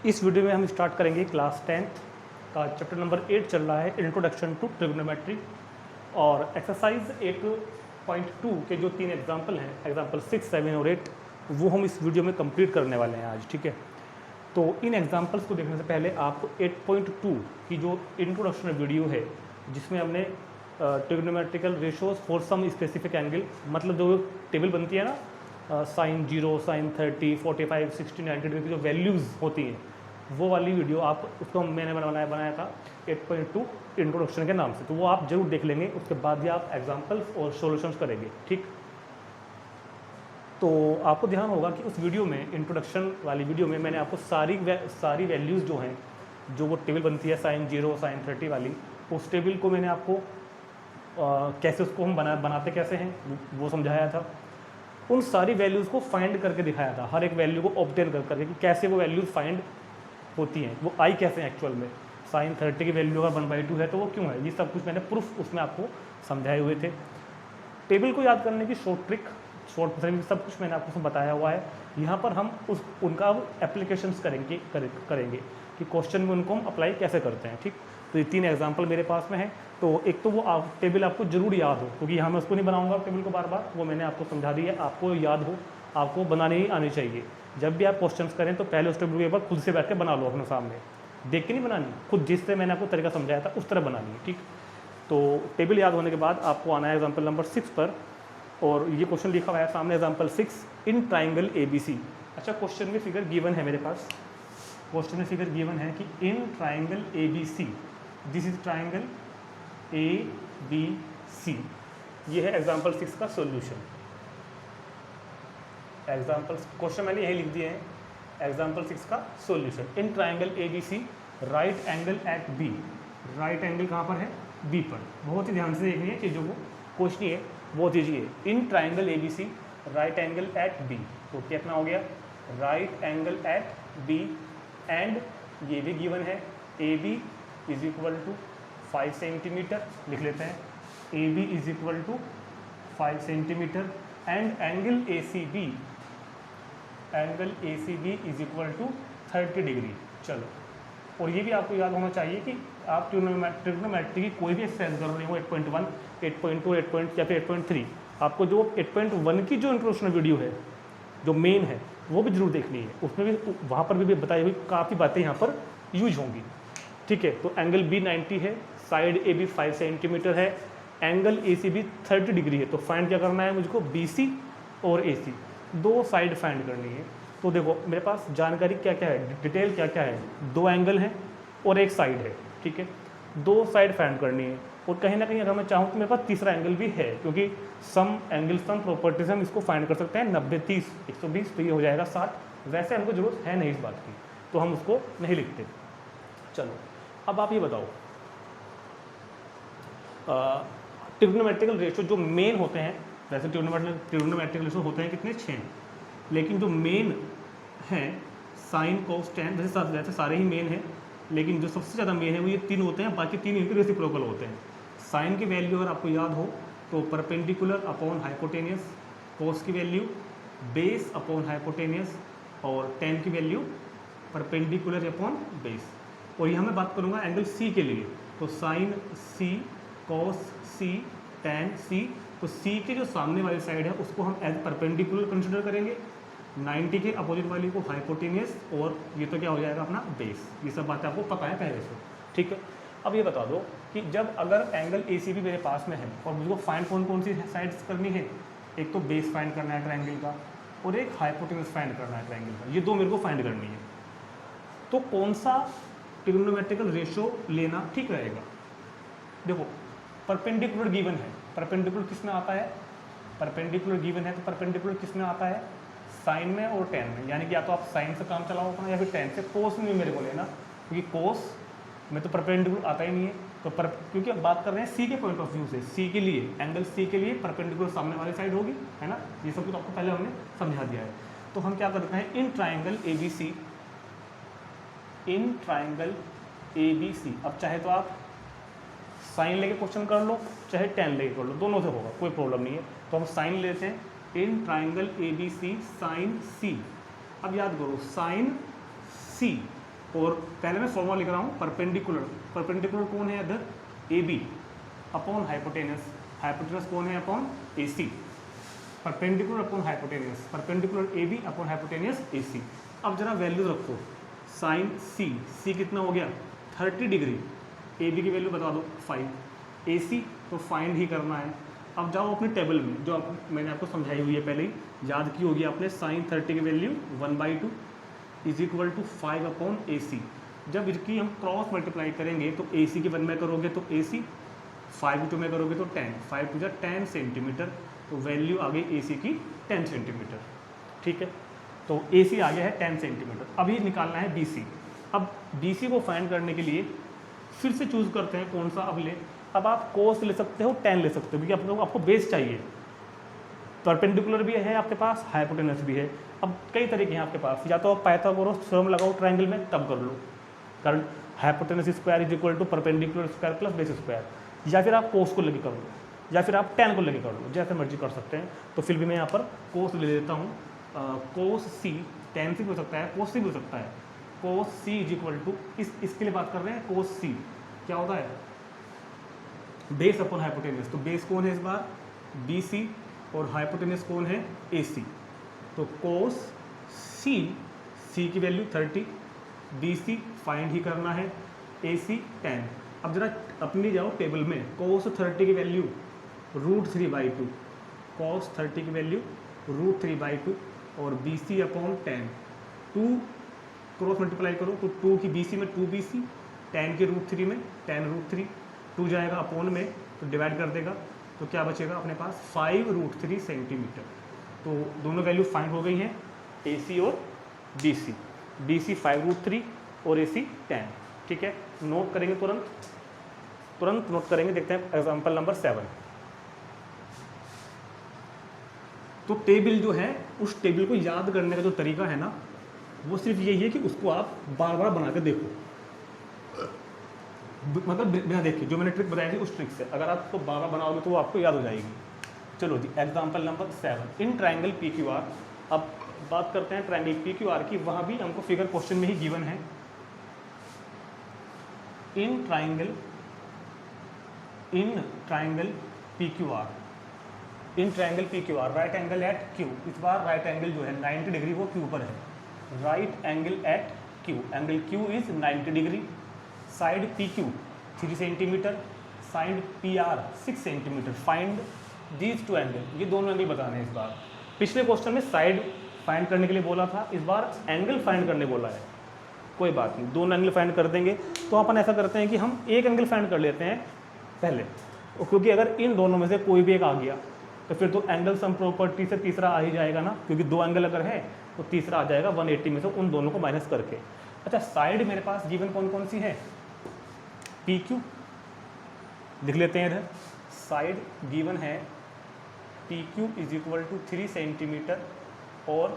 इस वीडियो में हम स्टार्ट करेंगे क्लास 10th का चैप्टर नंबर 8 चल रहा है, इंट्रोडक्शन टू ट्रिग्नोमेट्री। और एक्सरसाइज 8.2 के जो 3 एग्जाम्पल हैं, एग्जाम्पल 6, 7 और 8, वो हम इस वीडियो में कंप्लीट करने वाले हैं आज। ठीक है, तो इन एग्जाम्पल्स को देखने से पहले आप 8.2 की जो इंट्रोडक्शन वीडियो है, जिसमें हमने trigonometrical ratios for some specific angle, मतलब जो टेबल बनती है ना, sin 0, sin 30, 45, 60, 90 डिग्री की जो वैल्यूज़ होती हैं, वो वाली वीडियो आप उसको मैंने बनाया था 8.2 इंट्रोडक्शन के नाम से। तो वो आप जरूर देख लेंगे, उसके बाद ही आप एग्जाम्पल्स और सॉल्यूशंस करेंगे। ठीक, तो आपको ध्यान होगा कि उस वीडियो में, इंट्रोडक्शन वाली वीडियो में, मैंने आपको सारी वैल्यूज़ जो हैं, जो वो टेबल बनती है sin 0, sin 30 वाली, उस टेबल को मैंने आपको कैसे उसको हम बनाते कैसे हैं वो समझाया था। उन सारी वैल्यूज़ को फाइंड करके दिखाया था, हर एक वैल्यू को ऑब्टेन करके कि कैसे वो वैल्यूज़ फाइंड होती हैं, वो आई कैसे हैं एक्चुअल में। sin 30 की वैल्यू अगर 1/2 है तो वो क्यों है, ये सब कुछ मैंने प्रूफ उसमें आपको समझाए हुए थे। टेबल को याद करने की शॉर्ट ट्रिक, शॉर्ट मेथड, सब कुछ मैंने आपको बताया हुआ है। यहाँ पर हम उनका एप्लीकेशंस करेंगे कि क्वेश्चन में उनको हम अप्लाई कैसे करते हैं। ठीक, तो ये 3 एग्जाम्पल मेरे पास में है। तो एक तो वो टेबल आपको जरूर याद हो, क्योंकि यहाँ मैं उसको नहीं बनाऊंगा टेबल को बार बार, वो मैंने आपको समझा दी है, आपको याद हो, आपको बनाने ही आनी चाहिए। जब भी आप क्वेश्चंस करें तो पहले उस टेबल को एक बार खुद से बैठ के बना लो, अपने सामने देख के नहीं बनानी, खुद जिससे मैंने आपको तरीका समझाया था उस तरह बनानी है। ठीक, तो टेबल याद होने के बाद आपको आना है एग्जाम्पल नंबर 6 पर, और ये क्वेश्चन लिखा हुआ है सामने, एग्जाम्पल 6, इन ट्राइंगल ABC। अच्छा, क्वेश्चन में फिगर गिवन है मेरे पास, क्वेश्चन में फिगर गिवन है कि इन triangle ABC, this is triangle ABC, ये है एग्जाम्पल 6 का सॉल्यूशन। एग्जाम्पल क्वेश्चन मैंने यही लिख दिए हैं, एग्जाम्पल 6 का solution. In triangle ABC right angle at B, right angle कहाँ पर है, B पर। बहुत ही ध्यान से देखनी है चीज़ों को, क्वेश्चन है वो दीजिए, in triangle ABC right angle at B, तो कितना हो गया, right angle at B, and ये भी गिवन है, AB is equal to 5 centimetre, लिख लेते हैं, AB is equal to 5 centimetre, and angle ACB, angle ACB is equal to 30 degree. चलो, और ये भी आपको याद होना चाहिए कि आप ट्रिग्नोमेट्री की कोई भी एक्सरसाइज कर रहे हो, 8.1, 8.2, 8 या फिर 8.3, आपको जो 8.1 की जो इंट्रोडक्शन वीडियो है, जो मेन है, वो भी जरूर देखनी है। उसमें भी, वहाँ पर भी बताई हुई काफ़ी बातें यहाँ पर यूज होंगी। ठीक है, तो एंगल B 90 है, साइड AB 5 सेंटीमीटर है, एंगल ACB 30 डिग्री है। तो फाइंड क्या करना है मुझको, BC और AC, दो साइड फाइंड करनी है। तो देखो मेरे पास जानकारी क्या क्या है, डिटेल क्या क्या है, 2 एंगल हैं और एक साइड है। ठीक है, 2 साइड फाइंड करनी है, और कहीं ना कहीं अगर मैं चाहूँ तो मेरे पास तीसरा एंगल भी है, क्योंकि सम एंगल सम प्रॉपर्टीज हम इसको फाइंड कर सकते हैं, 90, 30, 120, तो ये हो जाएगा 60। वैसे हमको जरूरत है नहीं इस बात की, तो हम उसको नहीं लिखते। चलो, अब आप ये बताओ, ट्रिग्नोमेट्रिकल रेशो जो मेन होते हैं, वैसे ट्रिग्नोमेट्रिकल रेशो होते हैं कितने, 6, लेकिन जो मेन हैं साइन कोस टेन, वैसे सारे ही मेन हैं, लेकिन जो सबसे ज़्यादा मेन है वो ये 3 होते हैं, बाकी 3 इनके रेसिप्रोकल होते हैं। साइन की वैल्यू अगर आपको याद हो तो परपेंडिकुलर अपॉन हाइपोटेनियस, कोस की वैल्यू बेस अपॉन हाइपोटेनियस, और टेन की वैल्यू परपेंडिकुलर अपॉन बेस। और यहाँ मैं बात करूँगा एंगल C के लिए, तो साइन C, कोस C, टेन C, तो C के जो सामने वाली साइड है उसको हम एज परपेंडिकुलर कंसिडर करेंगे, 90 के अपोजिट वाली को हाइपोटेनियस, और ये तो क्या हो जाएगा अपना बेस। ये सब बातें आपको पता है पहले से। ठीक है, अब ये बता दो कि जब अगर एंगल ACB मेरे पास में है और मुझको फाइंड कौन सी साइड्स करनी है, एक तो बेस फाइंड करना है ट्रायंगल का, और एक हाइपोटेनियस फाइंड करना है ट्रायंगल का, ये 2 मेरे को फाइंड करनी है। तो कौन सा ट्रिग्नोमेट्रिकल रेशो लेना ठीक रहेगा? देखो, परपेंडिकुलर गिवन है, परपेंडिकुलर किस में आता है, परपेंडिकुलर गिवन है, तो परपेंडिकुलर किस में आता है, साइन में और टेन में, यानी कि या तो आप साइन से काम चलाओ अपना, या फिर टेन से। कोस में मेरे को लेना, क्योंकि कोस में तो परपेंडिकुलर आता ही नहीं है, तो क्योंकि अब बात कर रहे हैं C के पॉइंट ऑफ व्यू से, C के लिए, एंगल C के लिए परपेंडिकुलर सामने वाली साइड होगी, है ना, ये सब कुछ आपको पहले हमने समझा दिया है। तो हम क्या करते हैं, in triangle ABC, in triangle ABC, अब चाहे तो आप साइन लेके क्वेश्चन कर लो, चाहे टेन लेके कर लो, दोनों से होगा, कोई प्रॉब्लम नहीं है। तो हम साइन लेते हैं, in triangle ABC sine C। अब याद करो, साइन C और पहले मैं फॉर्मूला लिख रहा हूँ परपेंडिकुलर कौन है इधर, ए बी अपॉन हाइपोटेनस कौन है upon A C, perpendicular upon hypotenuse, perpendicular A B upon hypotenuse A C. अब जरा वैल्यूज रखो, साइन सी कितना हो गया 30 डिग्री, ए बी की वैल्यू बता दो 5, ए सी तो फाइंड ही करना है। अब जाओ अपने टेबल में, जो मैंने आपको समझाई हुई है पहले ही, याद की होगी आपने, साइन 30 की value 1/2 is equal to 5 upon A C. जब इसकी हम क्रॉस मल्टीप्लाई करेंगे तो ए सी की 1 में करोगे तो ए सी, 5 2 में करोगे तो 10, 5 2 10 सेंटीमीटर, तो वैल्यू आ गई ए सी की 10 सेंटीमीटर। ठीक है, तो ए सी आ गया है 10 सेंटीमीटर। अभी निकालना है बी सी। अब बी सी को फाइंड करने के लिए फिर से चूज़ करते हैं कौन सा अब ले। अब आप कोस ले सकते हो, टेन ले सकते हो, क्योंकि आपको बेस चाहिए। परपेंडिकुलर भी है आपके पास, हाइपोटेनस भी है। अब कई तरीके हैं आपके पास, या तो आप पाइथागोरस थ्योरम लगाओ ट्रायंगल में तब कर लो, कारण hypotenuse square is equal to perpendicular square plus base square, या फिर आप कोस को लेके कर लो, या फिर आप टेन को लेके कर लो, जैसे मर्जी कर सकते हैं। तो फिर भी मैं यहाँ पर कोस ले लेता हूँ, कोस सी, टेन सी भी हो सकता है, कोस सी भी हो सकता है। कोस सी इज इक्वल टू, इसके लिए बात कर रहे हैं, कोस सी क्या होता है, बेस अपॉन हाइपोटेनस। तो बेस कौन है इस बार, बी सी, और हाइपोटेनस कौन है, ए सी। तो कोस सी की वैल्यू 30, बी सी फाइंड ही करना है, ए सी 10। अब जरा अपनी जाओ टेबल में, कोस 30 की वैल्यू √3/2, कोस 30 की वैल्यू √3/2 और B C upon 10, 2 cross multiply करो तो 2 की बी सी में 2bc, 10 के √3 में 10√3, 2 जाएगा अपॉन में तो डिवाइड कर देगा, तो क्या बचेगा अपने पास 5√3 सेंटीमीटर। तो दोनों वैल्यू फाइंड हो गई हैं, ए सी और बी सी। बी सी 5√3 और ए सी 10। ठीक है, नोट करेंगे, तुरंत नोट करेंगे। देखते हैं एग्जाम्पल नंबर 7। तो टेबल जो है, उस टेबल को याद करने का जो तरीका है ना, वो सिर्फ यही है कि उसको आप बार बार बना के देखो, मतलब बिना देखे, जो मैंने ट्रिक बताई थी उस ट्रिक से अगर आप उसको बार बार बनाओगे तो वो आपको याद हो जाएगी। चलो जी, example number 7, in triangle P Q R. अब बात करते हैं ट्राइंगल पी क्यू आर की, वहाँ भी हमको फिगर क्वेश्चन में ही गिवन है। In triangle P Q R, in triangle P Q R, right angle at Q. इस बार राइट एंगल जो है 90 डिग्री वो क्यू पर है, right angle at Q, angle Q is 90 degree, side P Q 3 centimetre, side P R 6 centimetre, find these two angle. ये दोनों angle बताने हैं इस बार। पिछले क्वेश्चन में साइड फाइंड करने के लिए बोला था, इस बार एंगल फाइंड करने बोला है। कोई बात नहीं, दोनों एंगल फाइंड कर देंगे। तो अपन ऐसा करते हैं कि हम एक एंगल फाइंड कर लेते हैं पहले, क्योंकि अगर इन दोनों में से कोई भी एक आ गया तो फिर तो एंगल सम प्रॉपर्टी से तीसरा आ ही जाएगा ना, क्योंकि 2 एंगल अगर है तो तीसरा आ जाएगा 180 में से उन दोनों को माइनस करके। अच्छा, साइड मेरे पास गिवन कौन कौन सी है, पी क्यू लिख लेते हैं इधर। साइड गिवन है P Q is equal to 3 centimetre और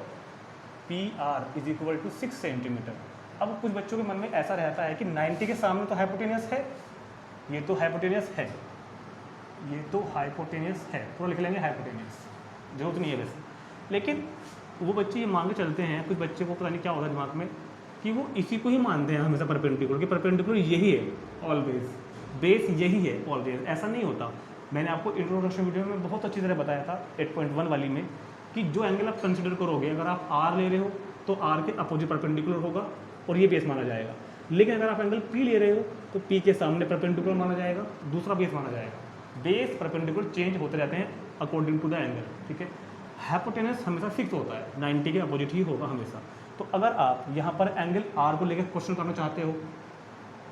P R is equal to 6 centimetre. अब कुछ बच्चों के मन में ऐसा रहता है कि 90 के सामने तो हाइपोटेनियस है, ये तो हाइपोटेनियस है, ये तो हाइपोटेनियस है, थोड़ा लिख लेंगे हाइपोटेनियस, जरूरत नहीं है वैसे। लेकिन वो बच्चे ये मान के चलते हैं, कुछ बच्चे को पता नहीं क्या होता है दिमाग में, कि वो इसी को ही मानते हैं हमेशा परपेंडिकुलर, कि परपेंडिकुलर यही है ऑलवेज, बेस यही है ऑलवेज। ऐसा नहीं होता। मैंने आपको इंट्रोडक्शन वीडियो में बहुत अच्छी तरह बताया था 8.1 वाली में, कि जो एंगल आप कंसिडर करोगे, अगर आप आर ले रहे हो तो आर के अपोजिट परपेंडिकुलर होगा और ये बेस माना जाएगा। लेकिन अगर आप एंगल पी ले रहे हो तो पी के सामने परपेंडिकुलर माना जाएगा, दूसरा बेस माना जाएगा। बेस परपेंडिकुलर चेंज होते रहते हैं अकॉर्डिंग टू द एंगल। ठीक है, हाइपोटेनस हमेशा फिक्स होता है, 90 के अपोजिट ही होगा हमेशा। तो अगर आप यहाँ पर एंगल आर को लेकर क्वेश्चन करना चाहते हो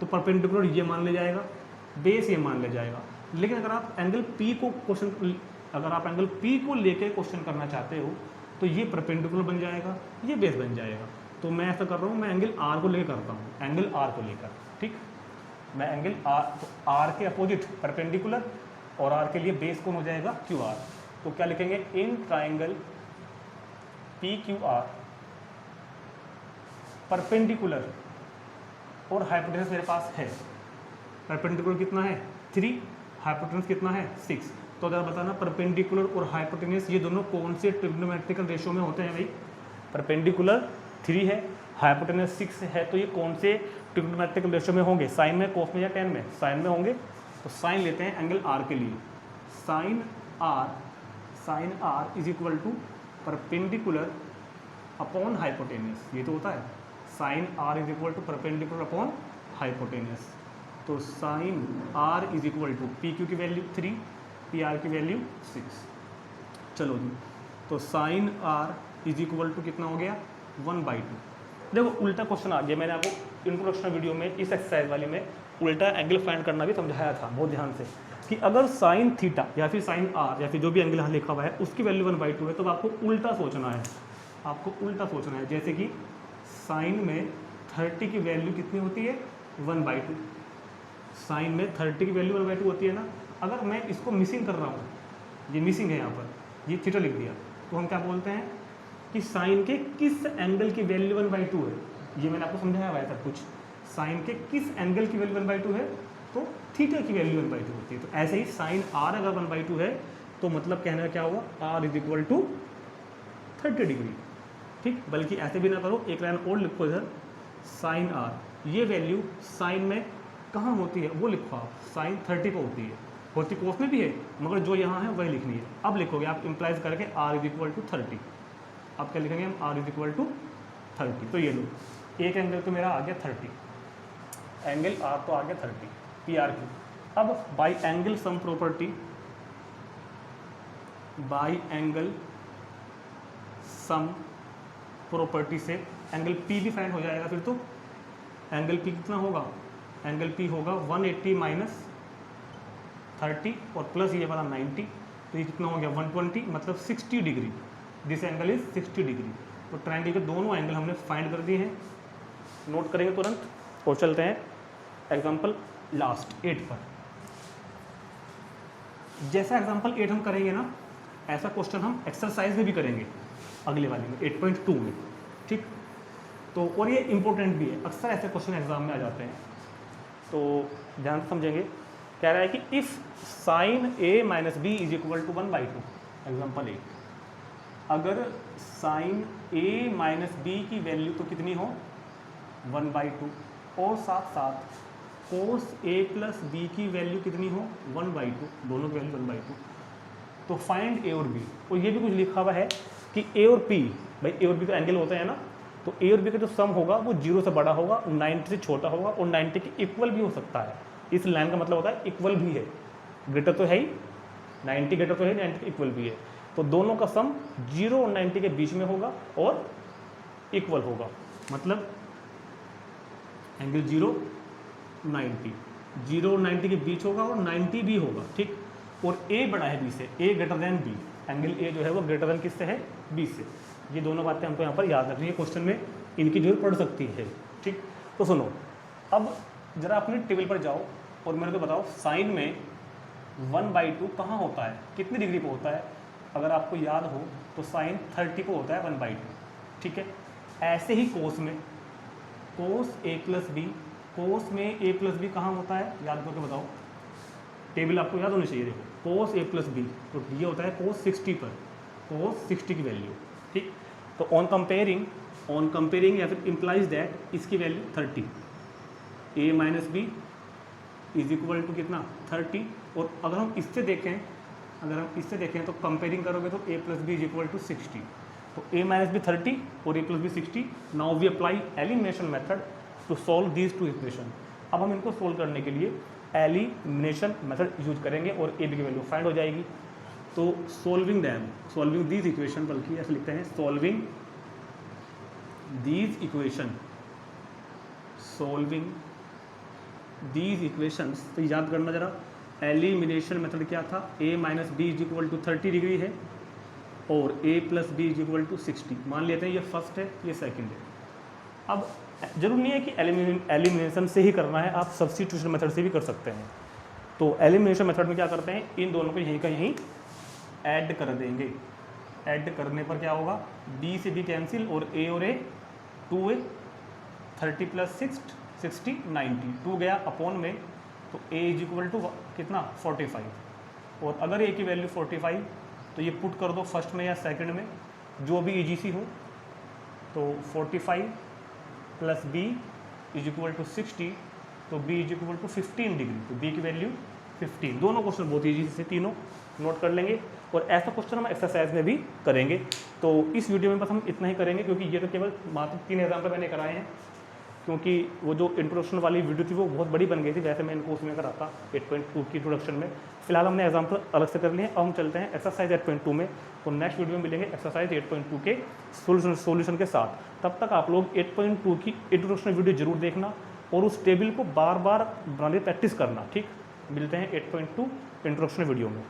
तो परपेंडिकुलर ये मान ले जाएगा, बेस ये मान ले जाएगा। लेकिन अगर आप एंगल पी को लेके क्वेश्चन करना चाहते हो तो ये परपेंडिकुलर बन जाएगा, ये बेस बन जाएगा। तो मैं ऐसा कर रहा हूँ, मैं एंगल आर को लेकर करता हूँ, एंगल आर को लेकर। ठीक, मैं एंगल आर के अपोजिट परपेंडिकुलर और आर के लिए बेस कौन हो जाएगा, क्यू आर। तो क्या लिखेंगे, इन triangle P Q are perpendicular और हाइपोटेनस मेरे पास है। परपेंडिकुलर कितना है 3, हाइपोटेनस कितना है 6। तो अगर बताना परपेंडिकुलर और हाइपोटेनस ये दोनों कौन से ट्रिग्नोमेट्रिकल रेशियो में होते हैं भाई। परपेंडिकुलर 3 है, हाइपोटेनस 6 है तो ये कौन से ट्रिग्नोमेट्रिक रेशियो में होंगे, साइन में, कोस में या टेन में? साइन में होंगे। तो साइन लेते हैं एंगल आर के लिए, sine R is equal to perpendicular upon hypotenuse, ये तो होता है sine R is equal to perpendicular upon hypotenuse. तो sine R is equal to P Q की वैल्यू 3, पी आर की वैल्यू 6। चलो जी, तो sine R is equal to कितना हो गया 1/2। देखो उल्टा क्वेश्चन आ गया, मैंने आपको इंट्रोडक्शन वीडियो में इस एक्सरसाइज वाली में उल्टा एंगल फाइंड करना भी समझाया था बहुत ध्यान से, कि अगर साइन थीटा या फिर साइन आर या फिर जो भी एंगल यहाँ लिखा हुआ है उसकी वैल्यू 1/2 है, तो आपको उल्टा सोचना है, आपको उल्टा सोचना है। जैसे कि साइन में 30 की वैल्यू कितनी होती है 1/2, साइन में 30 की वैल्यू 1/2 होती है ना। अगर मैं इसको मिसिंग कर रहा हूँ, ये मिसिंग है यहाँ पर, ये थीटा लिख दिया, तो हम क्या बोलते हैं कि साइन के किस एंगल की वैल्यू 1/2 है। ये मैंने आपको समझाया हुआ है सब कुछ, साइन के किस एंगल की वैल्यू 1/2 है, तो थीटा की वैल्यू 1/2 होती है। तो ऐसे ही साइन आर अगर 1/2 है तो मतलब कहना क्या हुआ, R is equal to 30 degree. ठीक, बल्कि ऐसे भी ना करो, एक लाइन और लिखो इधर, साइन आर, ये वैल्यू साइन में कहाँ होती है वो लिखो आप, साइन 30 पर होती है, होती कोस में भी है, मगर जो यहाँ है वही लिखनी है। अब लिखोगे आप इम्प्लाइज करके आर इज इक्वल टू 30, अब क्या लिखेंगे हम, आर इज इक्वल टू 30। तो ये लो, एक एंगल तो मेरा आ गया 30, एंगल आर तो आ गया 30 पी आर की। अब by angle sum property, by angle sum property से एंगल पी भी फाइंड हो जाएगा। फिर तो एंगल पी कितना होगा, एंगल पी होगा 180 माइनस 30 और प्लस ये वाला 90, तो ये कितना हो गया 120, मतलब 60 degree. This angle is 60 degree. तो ट्रायंगल के दोनों एंगल हमने फाइंड कर दिए हैं, नोट करेंगे तुरंत और चलते हैं एग्जाम्पल लास्ट 8 पर। जैसा एग्जाम्पल 8 हम करेंगे ना, ऐसा क्वेश्चन हम एक्सरसाइज में भी करेंगे अगले वाले में 8.2 में। ठीक, तो और ये इंपॉर्टेंट भी है, अक्सर ऐसे क्वेश्चन एग्जाम में आ जाते हैं, तो ध्यान से समझेंगे। कह रहा है कि if sine A minus B is equal to 1/2, example 8, अगर साइन ए माइनस बी की वैल्यू तो कितनी हो 1/2, और साथ साथ कोस ए प्लस बी की वैल्यू कितनी हो 1/2, दोनों की वैल्यू 1/2, तो फाइंड ए और बी। और ये भी कुछ लिखा हुआ है कि ए और पी, भाई ए और बी का एंगल होता है ना, तो ए और बी का जो सम होगा वो 0 से बड़ा होगा, 90 से छोटा होगा और 90 के इक्वल भी हो सकता है। इस लाइन का मतलब होता है इक्वल भी है, ग्रेटर तो है ही, 90 ग्रेटर तो है, 90 के इक्वल भी है। तो दोनों का सम 0 और 90 के बीच में होगा और इक्वल होगा, मतलब एंगल 0 और 90 के बीच होगा और 90 भी होगा। ठीक, और ए बड़ा है बी से, A greater than B, angle A जो है वो ग्रेटर देन किससे है, बी से। ये दोनों बातें हमको यहाँ पर याद रखनी है, क्वेश्चन में इनकी जरूरत पड़ सकती है। ठीक, तो सुनो, अब जरा अपने टेबल पर जाओ और मेरे को बताओ साइन में 1/2 कहाँ होता है, कितनी डिग्री पे होता है। अगर आपको याद हो तो साइन 30 पे होता है 1/2। ठीक है, ऐसे ही कोस में, कोस ए प्लस बी, कोस में ए प्लस बी कहाँ होता है, याद करके बताओ, टेबल आपको याद होनी चाहिए। देखो कोस ए प्लस बी, तो ये होता है कोस 60 पर, कोस 60 की वैल्यू। ठीक, तो ऑन कंपेयरिंग या फिर इम्प्लाइज दैट इसकी value 30, A minus B is equal to कितना 30। और अगर हम इससे देखें, तो कंपेयरिंग करोगे तो A plus B is equal to 60, तो ए माइनस बी 30 और A plus B 60। Now we apply elimination method to solve these two equation. अब हम इनको सोल्व करने के लिए एलिमिनेशन मेथड यूज करेंगे और ए बी की वैल्यू फाइंड हो जाएगी। तो सॉल्विंग दीज इक्वेशन, बल्कि ऐसे लिखते हैं सॉल्विंग दीज इक्वेशंस। तो याद करना जरा, एलिमिनेशन मेथड क्या था, A minus B is equal to 30 degree है और A plus B is equal to 60। मान लेते हैं ये फर्स्ट है, ये सेकंड है। अब जरूर नहीं है कि एलिमिनेशन से ही करना है, आप सब्स्टिट्यूशन मेथड से भी कर सकते हैं। तो एलिमिनेशन मेथड में क्या करते हैं, इन दोनों को यहीं का यहीं ऐड कर देंगे। ऐड करने पर क्या होगा, बी से बी कैंसिल और ए 2a, 30 प्लस 60 90, 2 गया अपॉन में, तो a इज इक्वल टू कितना 45। और अगर a की वैल्यू 45, तो ये पुट कर दो फर्स्ट में या सेकंड में, जो भी ईजी सी हो। तो 45 plus B is equal to 60, तो B is equal to 15 degree, तो बी की वैल्यू 15। दोनों क्वेश्चन बहुत ईजी से तीनों नोट कर लेंगे, और ऐसा क्वेश्चन हम एक्सरसाइज में भी करेंगे। तो इस वीडियो में बस हम इतना ही करेंगे, क्योंकि ये तो केवल मात्र 3 एग्जाम्पल मैंने कराए हैं, क्योंकि वो जो इंट्रोडक्शन वाली वीडियो थी वो बहुत बड़ी बन गई थी, वैसे मैं इनको उसमें कराता 8.2 की इंट्रोडक्शन में। फिलहाल हमने एग्जाम्पल अलग से कर लिए हैं। अब हम चलते हैं एक्सरसाइज 8.2 में, तो नेक्स्ट वीडियो में मिलेंगे एक्सरसाइज 8.2 के सॉल्यूशन के साथ। तब तक आप लोग 8.2 की इंट्रोडक्शन वीडियो जरूर देखना और उस टेबल को बार बार बनाने प्रैक्टिस करना, ठीक। मिलते हैं 8.2 इंट्रोडक्शन वीडियो में।